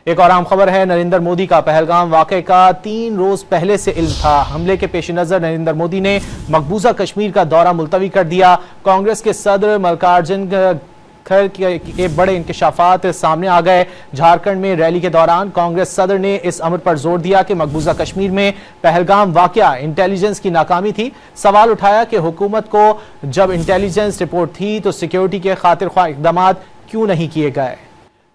एक और अहम खबर है, नरेंद्र मोदी का पहलगाम वाकये का 3 रोज पहले से इल्म था। हमले के पेश नजर नरेंद्र मोदी ने मकबूजा कश्मीर का दौरा मुलतवी कर दिया। कांग्रेस के सदर मल्लिकार्जुन खड़गे के बड़े इंकशाफात सामने आ गए। झारखंड में रैली के दौरान कांग्रेस सदर ने इस अमर पर जोर दिया कि मकबूजा कश्मीर में पहलगाम वाकया इंटेलिजेंस की नाकामी थी। सवाल उठाया कि हुकूमत को जब इंटेलिजेंस रिपोर्ट थी तो सिक्योरिटी के खातिर ख्वाह इकदाम क्यों नहीं किए गए।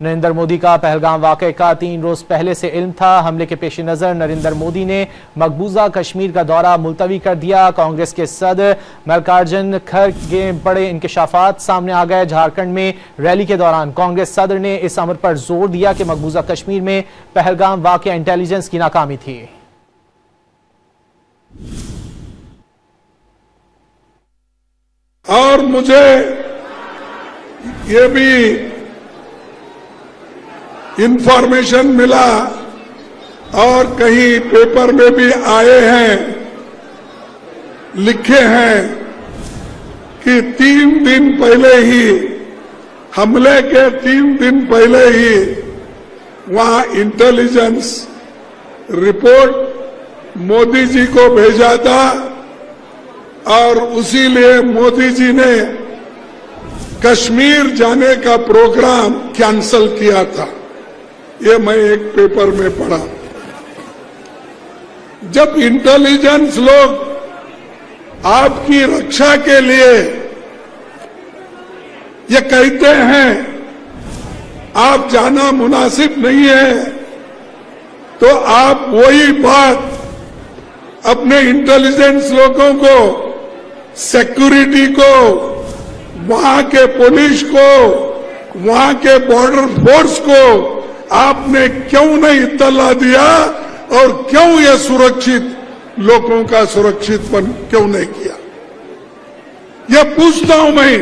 नरेंद्र मोदी का पहलगाम वाकये का 3 रोज पहले से इल्म था। हमले के पेश नजर नरेंद्र मोदी ने मकबूजा कश्मीर का दौरा मुलतवी कर दिया। कांग्रेस के सदर मल्लिकार्जुन खड़गे बड़े इंकशाफात सामने आ गए। झारखंड में रैली के दौरान कांग्रेस सदर ने इस अमर पर जोर दिया कि मकबूजा कश्मीर में पहलगाम वाकया इंटेलिजेंस की नाकामी थी। और मुझे ये भी इंफॉर्मेशन मिला और कहीं पेपर में भी आए हैं, लिखे हैं कि 3 दिन पहले ही, हमले के 3 दिन पहले ही वहां इंटेलिजेंस रिपोर्ट मोदी जी को भेजा था और उसी लिए मोदी जी ने कश्मीर जाने का प्रोग्राम कैंसल किया था। ये मैं एक पेपर में पढ़ा। जब इंटेलिजेंस लोग आपकी रक्षा के लिए ये कहते हैं आप जाना मुनासिब नहीं है, तो आप वही बात अपने इंटेलिजेंस लोगों को, सिक्योरिटी को, वहां के पुलिस को, वहां के बॉर्डर फोर्स को आपने क्यों नहीं इत्तला दिया और क्यों ये सुरक्षित लोगों का सुरक्षित क्यों नहीं किया? ये पूछता हूं मैं।